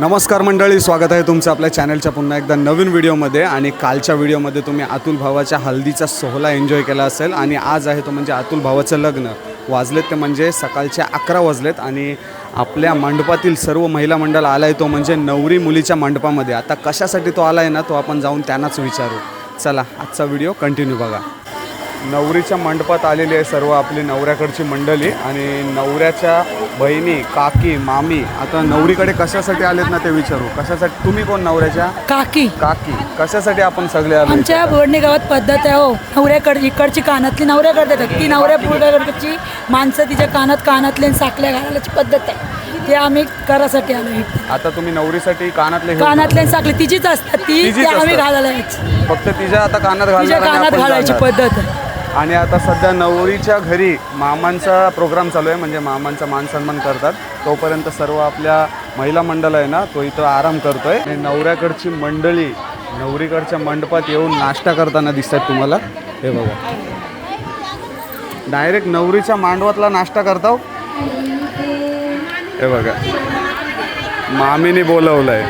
नमस्कार मंडळी, स्वागत आहे तुमचं आपल्या चॅनलच्या पुन्हा एकदा नवीन व्हिडिओमध्ये. आणि कालच्या व्हिडिओमध्ये तुम्ही अतुल भावाच्या हल्दीचा सोहळा एन्जॉय केला असेल. आणि आज आहे तो म्हणजे अतुल भावाचं लग्न. वाजलेत ते म्हणजे सकाळचे 11 वाजलेत आणि आपल्या मंडपातील सर्व महिला मंडळ आला आहे तो म्हणजे नवरी मुलीच्या मंडपामध्ये. आता कशासाठी तो आला आहे ना, तो आपण जाऊन त्यांनाच विचारू. चला आजचा व्हिडिओ कंटिन्यू बघा. नवरीच्या मंडपात आलेली आहे सर्व आपली नवऱ्याकडची मंडळी आणि नवऱ्याच्या बहिणी, काकी, मामी. आता नवरीकडे कशासाठी आलेत ना ते विचारू. कशासाठी? तुम्ही कोण? नवऱ्याच्या काकी. काकी कशासाठी आपण सगळे आलो? आमच्या बोर्डणे गावात पद्धत आहे हो, नवऱ्याकडे इकडची कानातली नवऱ्याकडे देतात, ती नवऱ्याकडची माणसं तिच्या कानातले साखल्या घालायची पद्धत आहे, ते आम्ही करासाठी आलो. आता तुम्ही नवरीसाठी कानातले साखले तिचीच असतात, ती आम्ही घालायला फक्त तिच्या आता कानात घालायची पद्धत आहे. आणि आता सध्या नवरीच्या घरी मामांचा प्रोग्राम चालू आहे, म्हणजे मामांचा मान सन्मान करतात. तोपर्यंत सर्व आपल्या महिला मंडळ आहे ना, तो इथं आराम करतोय. आणि नवऱ्याकडची मंडळी नवरीकडच्या मंडपात येऊन नाश्ता करताना दिसतात तुम्हाला. हे बघा, डायरेक्ट नवरीच्या मांडवातला नाश्ता करताव. हे बघा, मामीने बोलवलंय.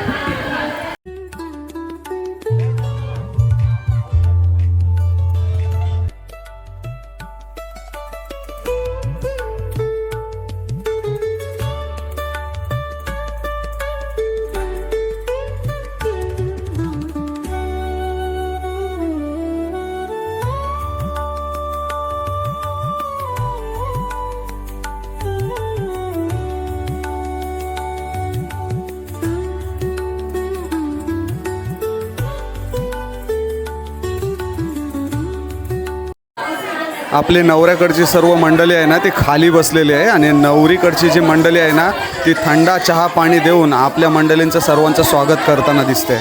आपली नवऱ्याकडची सर्व मंडळी आहे ना ती खाली बसलेली आहे आणि नवरीकडची जी मंडळी आहे ना ती थंडा चहा पाणी देऊन आपल्या मंडळींचं सर्वांचं स्वागत करताना दिसते.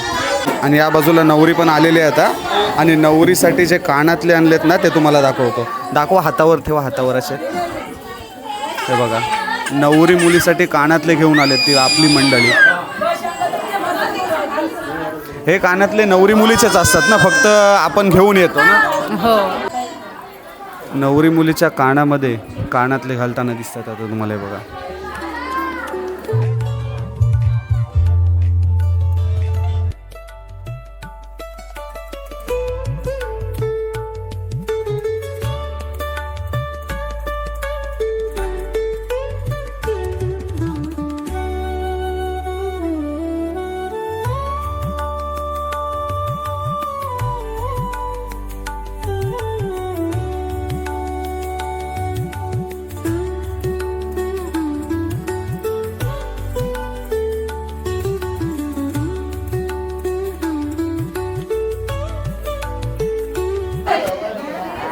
आणि या बाजूला नवरी पण आलेली आहे आता. आणि नवरीसाठी जे कानातले आणलेत ना ते तुम्हाला दाखवतो. दाखवा, हातावर ठेवा, हातावर असे. हे बघा, नवरी मुलीसाठी कानातले घेऊन आलेत ती आपली मंडळी. हे कानातले नवरी मुलीचेच असतात ना, फक्त आपण घेऊन येतो ना. हो, नवरी मुलीच्या कानामध्ये कानातले घालताना दिसतात आता तुम्हाला. बघा,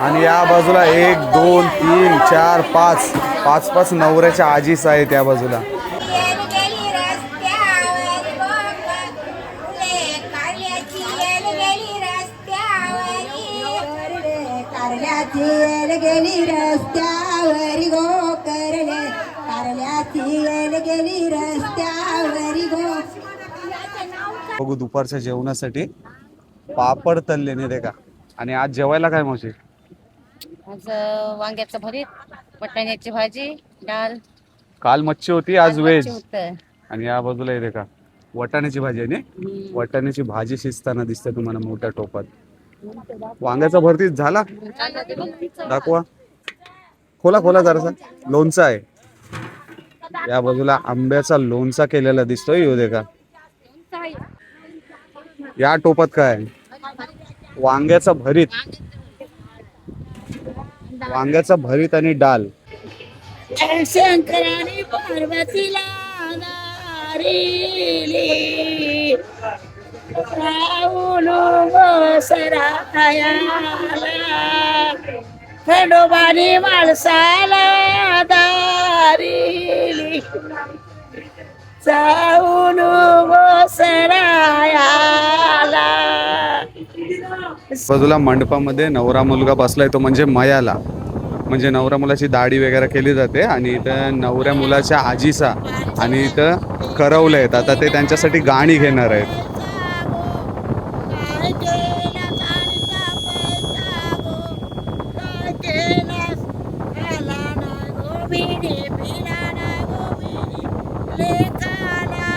आणि या बाजूला 1 2 3 4 5 5 नवऱ्याच्या आजीस आहेत त्या बाजूला. बघू दुपारच्या जेवणासाठी पापड तळले नाही रे का. आणि आज जेवायला काय मावशी? आज वांग्याचं भरीत, वाटाण्याची भाजी, डाळ. काल मच्छी होती, आज व्हेज. होतं. आणि या बाजूला येते का वाटाण्याची भाजी आहे ना. वाटाण्याची भाजी शिजताना दिसते तुम्हाला मोठ्या टोपात. वांग्याचा भरती झाला, दाखवा. खोला खोला जरासा. लोणचा आहे या बाजूला, आंब्याचा लोणचा केलेला दिसतोय. येऊ दे का. या टोपात काय आहे? वांग्याचा भरीत, वांग्याचा भरीत आणि डाल. शंकराने पार्वतीला खंडोबानी माणसाला दारिली जाऊन बाजूला मंडपामध्ये नवरा मुलगा बसलाय तो म्हणजे मयाला, म्हणजे नवरा मुलाची दाढी वगैरे केली जाते. आणि इथं नवऱ्या मुलाच्या आजीसा आणि इथं करवले आहेत. आता ते त्यांच्यासाठी गाणी घेणार आहेत. लेकाला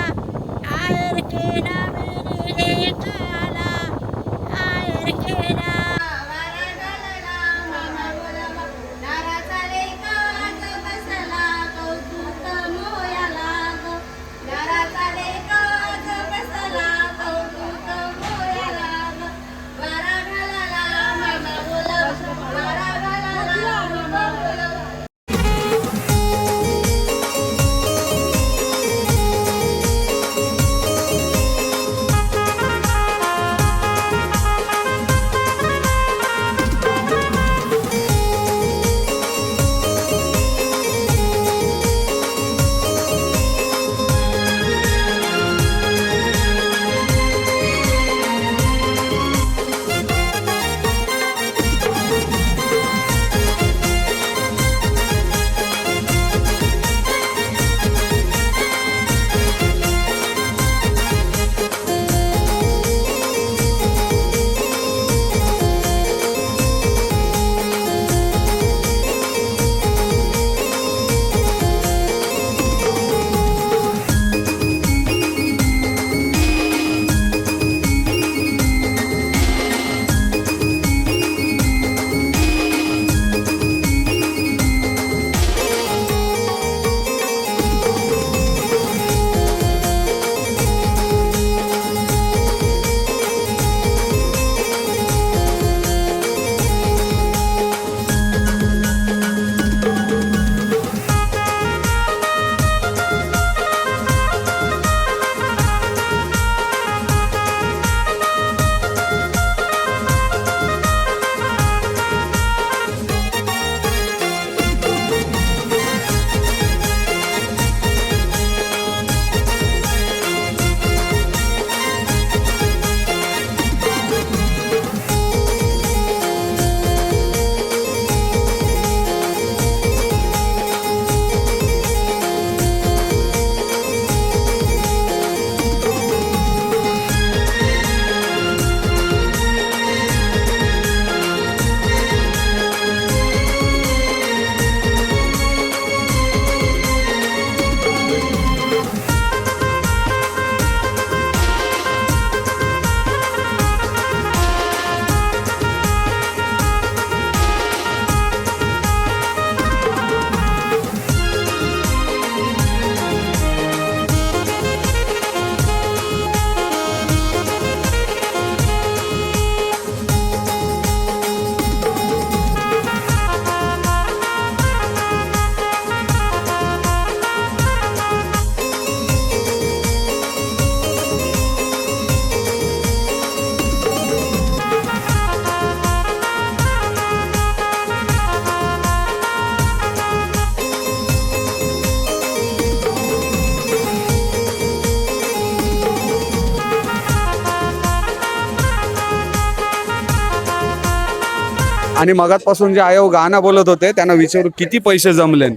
आणि मगातपासून जे आयो गाणं बोलत होते त्यांना विचारू किती पैसे जमले.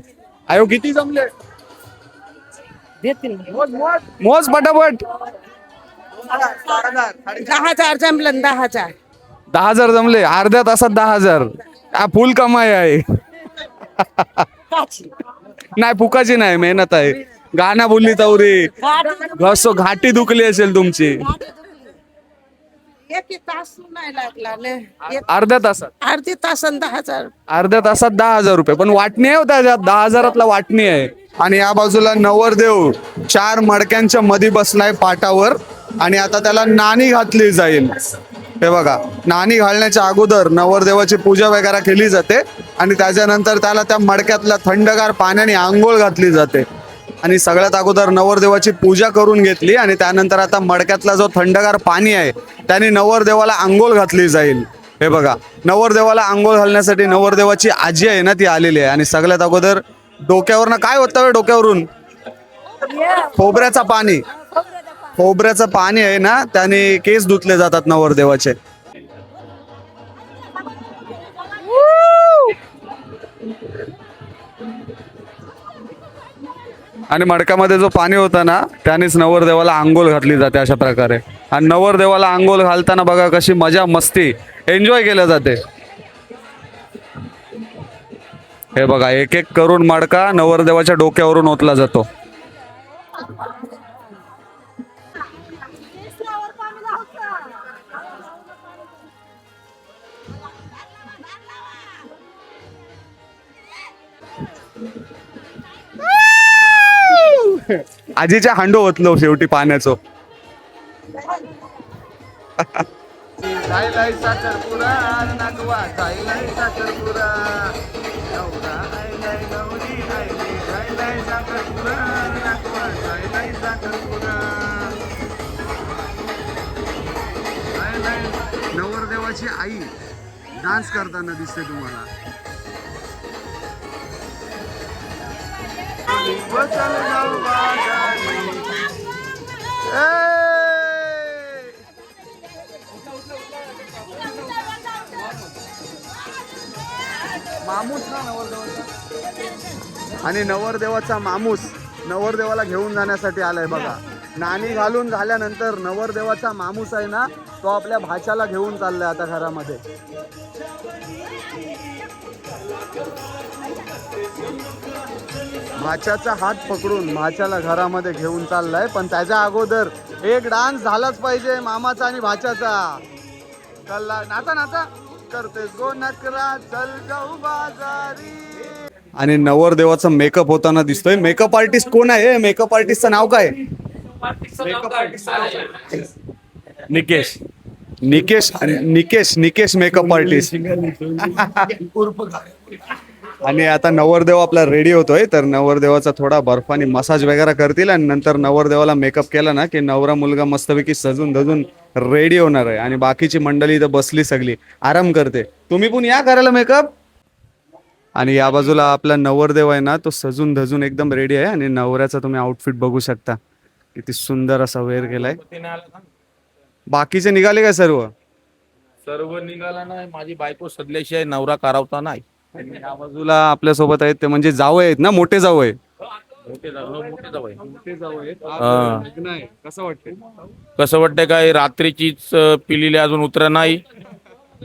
आयो किती जमले? मोज पटापट. 10,000 जमलं 10,000. 10,000 जमले. अर्ध्या तासात 10,000. हा फुल कमाई आहे. नाही फुकाची नाही, मेहनत आहे. गाणं बोलली तवरी घसो घाटी दुखली असेल तुमची. एक तास नाही लागला ले. अर्ध्या तासात अर्धी तासन 10,000. अर्ध्या तासात 10,000 रुपये. पण वाटणी आहे होता त्याच्यात 10,000ला वाटणी आहे. आणि या बाजूला नवरदेव 4 मडक्यांच्या मध्ये बसलाय पाटावर आणि आता त्याला नाणी घातली जाईल. हे बघा, नाणी घालण्याच्या अगोदर नवरदेवाची पूजा वगैरे केली जाते आणि त्याच्यानंतर त्याला त्या मडक्यातल्या थंडगार पाण्याने आंघोळ घातली जाते. आणि सगळ्यात अगोदर नवरदेवाची पूजा करून घेतली आणि त्यानंतर आता मडक्यातला जो थंडगार पाणी आहे त्याने नवरदेवाला आंघोळ घातली जाईल. हे बघा, नवरदेवाला आंघोळ घालण्यासाठी नवरदेवाची आजी आहे ना ती आलेली आहे. आणि सगळ्यात अगोदर डोक्यावरनं काय होतं डोक्यावरून? खोबऱ्याचा पाणी. खोबऱ्याचं पाणी आहे ना त्याने केस धुतले जातात नवरदेवाचे. आणि मडक्यामध्ये जो पाणी होता ना त्यानेच नवरदेवाला आंघोळ घातली जाते अशा प्रकारे. आणि नवरदेवाला आंघोळ घालताना बघा कशी मजा मस्ती एन्जॉय केल्या जाते. हे बघा, एक एक करून मडका नवरदेवाच्या डोक्यावरून ओतला जातो. आजीच्या हांडो होतलो शेवटी पाण्याचं. नवरदेवाची आई डान्स करताना दिसते तुम्हाला. मामूस ना नवरदेवाचा. आणि नवरदेवाचा मामूस नवरदेवाला घेऊन जाण्यासाठी आलाय बघा. नाणी घालून झाल्यानंतर नवरदेवाचा मामूस आहे ना तो आपल्या भाच्याला घेऊन चाललाय आता घरामध्ये. भाच्याचा हात पकडून भाच्याला घरामध्ये घेऊन चाललाय. पण त्याच्या अगोदर एक डान्स झालाच पाहिजे मामाचा आणि भाच्याचा. कल्ला नाचा नाचा करतेस गो नकरा चल जाऊ बाजारी. आणि नवरदेवाचा मेकअप होताना दिसतोय. मेकअप आर्टिस्ट कोण आहे? मेकअप आर्टिस्टचं नाव काय? निकेश. Nikesh Nikesh Nikesh makeup artist. आणि आता नवरदेव आपला रेडी होतोय तर नवरदेवाचा थोडा बर्फाने मसाज वगैरे करतील आणि नंतर नवरदेवाला मेकअप केला ना की नवरा मुलगा मस्तपैकी सजून धजून रेडी होणार आहे. आणि बाकीची मंडळी इथं बसली सगळी आराम करते. तुम्ही पण या करायला मेकअप. आणि या बाजूला आपला नवरदेव आहे ना तो सजून धजून एकदम रेडी आहे. आणि नवऱ्याचा तुम्ही आउटफिट बघू शकता किती सुंदर असा वेअर केलाय. बाकीचे निघाले काय? सर्व निघाला नाही. माझी बायको सदल्याशिवाय नवरा करावता नाही. या बाजूला आपल्या सोबत आहेत ते म्हणजे जावई आहेत ना, मोठे जावई. कसं वाटतंय काय? रात्रीचीच पिलेली अजून उतरा नाही.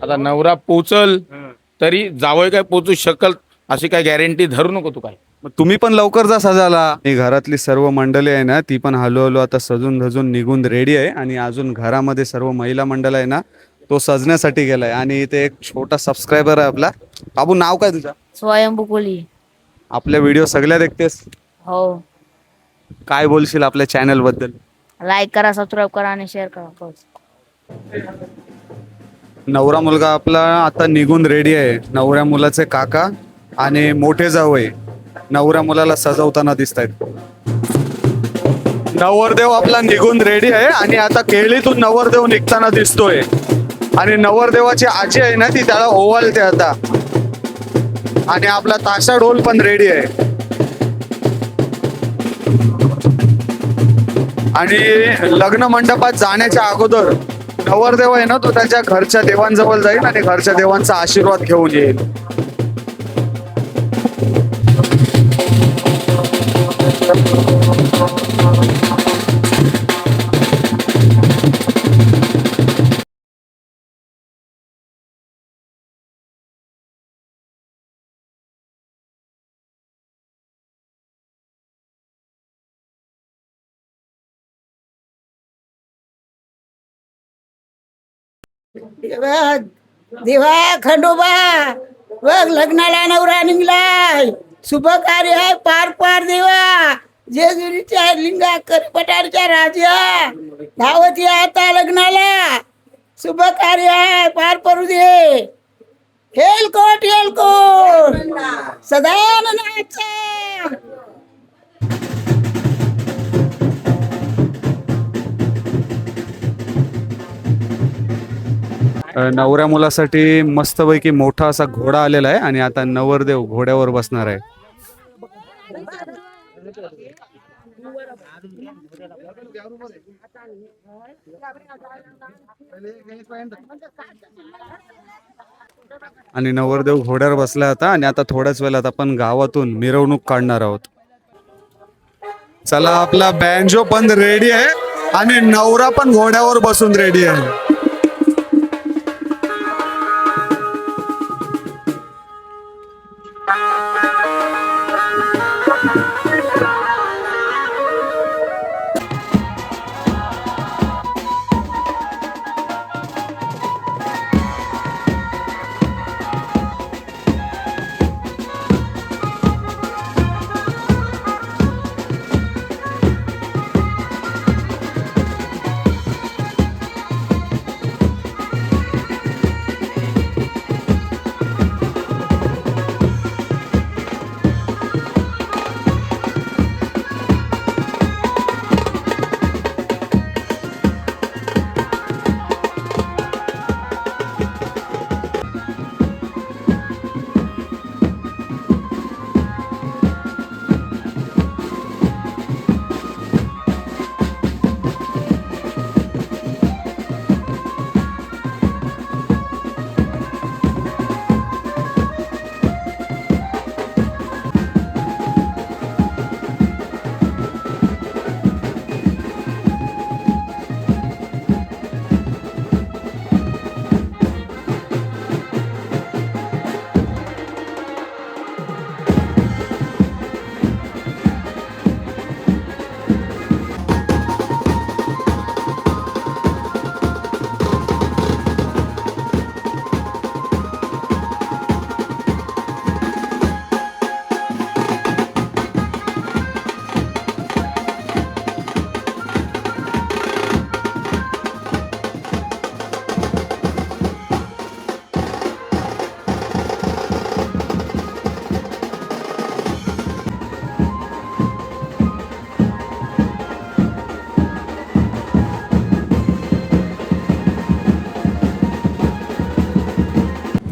आता नवरा पोचल तरी जावई काय पोचू शकल अशी काय गॅरंटी धरू नको तू काय. मग तुम्ही पण लवकर जा सजाला. ही घरातली सर्व मंडळी आहे ना ती पण हळूहळू आता सजून धजून निघून रेडी आहे. आणि अजून घरामध्ये सर्व महिला मंडळ आहे ना तो सजण्यासाठी गेलाय. आणि इथे एक छोटा सबस्क्रायबर आहे आपला. बाबू नाव काय तुझा? स्वयंभू कोली. आपल्या व्हिडिओ सगळ्या देखतेस? हो. काय बोलशील आपल्या चॅनल बद्दल? लाईक करा, सबस्क्राईब करा आणि शेअर करा. नवरा मुलगा आपला आता निघून रेडी आहे. नवऱ्या मुलाचे काका आणि मोठे जावई नवऱ्या मुलाला सजवताना दिसत आहेत. नवरदेव आपला निघून रेडी आहे आणि आता केळीतून नवरदेव निघताना दिसतोय. आणि नवरदेवाची आजी आहे ना ती त्याला ओवाळते आता. आणि आपला ताशा ढोल पण रेडी आहे. आणि लग्न मंडपात जाण्याच्या अगोदर नवरदेव आहे ना तो त्याच्या घरच्या देवांजवळ जाईल आणि घरच्या देवांचा आशीर्वाद घेऊन येईल. देवा खंडोबा बघ लग्नाला नवरा निघलाय. शुभ कार्य आहे पार पार देवा. जेजुरीच्या लिंगा करपटारच्या राजा धावत या आता लग्नाला. शुभ कार्य आहे पार पडू दे. हेलकोट हेलकोट सदाननाचा. नवऱ्या मुलासाठी मस्तपैकी मोठा असा घोडा आलेला आहे आणि आता नवरदेव घोड्यावर बसणार आहे. आणि नवरदेव घोड्यावर बसला होता आणि आता थोड्याच वेळात आपण गावातून मिरवणूक काढणार आहोत. चला आपला बँजो पण रेडी आहे आणि नवरा पण घोड्यावर बसून रेडी आहे.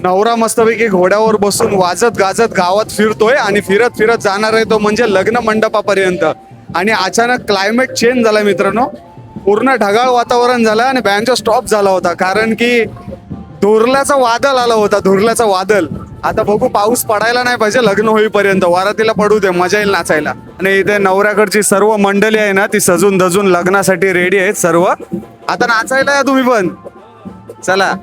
नवरा मस्तपैकी घोड्यावर बसून वाजत गाजत गावात फिरतोय आणि फिरत फिरत जाणार आहे तो म्हणजे लग्न मंडपापर्यंत. आणि अचानक क्लायमेट चेंज झाला मित्रांनो. पूर्ण ढगाळ वातावरण झालं आणि बँडचा स्टॉप झाला होता कारण की धुरल्याचं वादळ आलं होता. धुरल्याचं वादळ. आता बघू पाऊस पडायला नाही पाहिजे लग्न होईपर्यंत. वरातीला पडू दे मजा येईल नाचायला. आणि इथे नवऱ्याकडची सर्व मंडळी आहे ना ती सजून धजून लग्नासाठी रेडी आहेत सर्व. आता नाचायला या तुम्ही पण चला.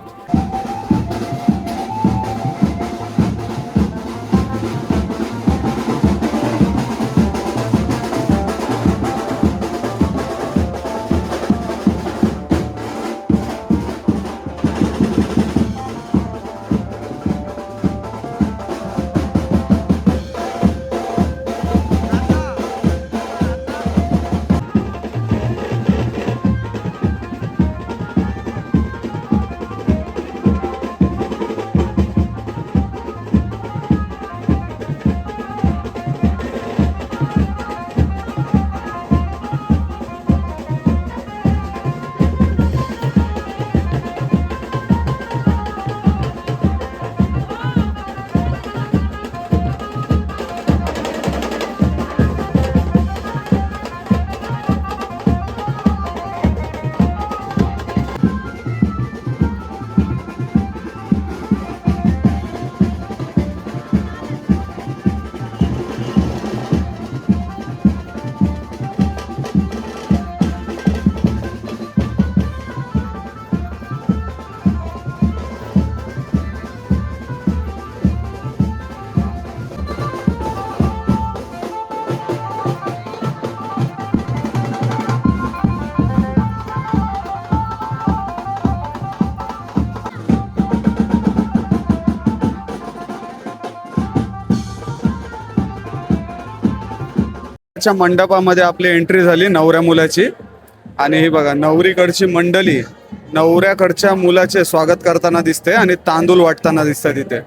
लग्नाच्या मंडपामध्ये आपली एंट्री झाली नवऱ्या मुलाची. आणि ही बघा नवरीकडची मंडळी नवऱ्याकडच्या मुलाचे स्वागत करताना दिसते आणि तांदूळ वाटताना दिसते तिथे.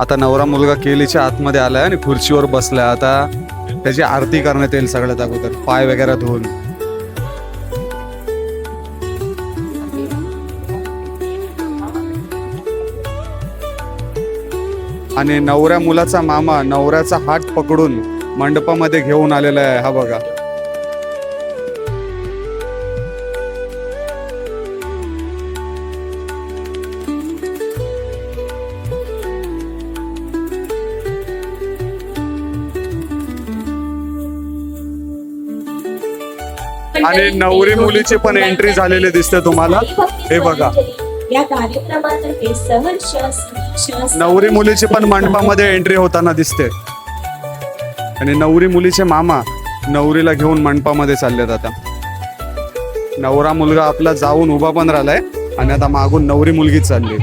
आता नवरा मुलगा केलीच्या आतमध्ये आलाय आणि खुर्चीवर बसलाय. आता त्याची आरती करण्यात येईल सगळ्यात अगोदर, पाय वगैरे धुवून. आणि नवऱ्या मुलाचा मामा नवऱ्याचा हात पकडून मंडपामध्ये घेऊन आलेला आहे. हा बघा. आणि नवरी मुलीची पण एंट्री झालेली दिसते तुम्हाला. हे बघा या कार्यक्रमातर्फे सहर्ष नवरी मुलीची पण मंडपामध्ये एंट्री होताना दिसते. आणि नवरी मुलीचे मामा नवरीला घेऊन मंडपामध्ये चाललेत. आता नवरा मुलगा आपला जाऊन उभा पण राहिलाय आणि आता मागून नवरी मुलगीच चालली.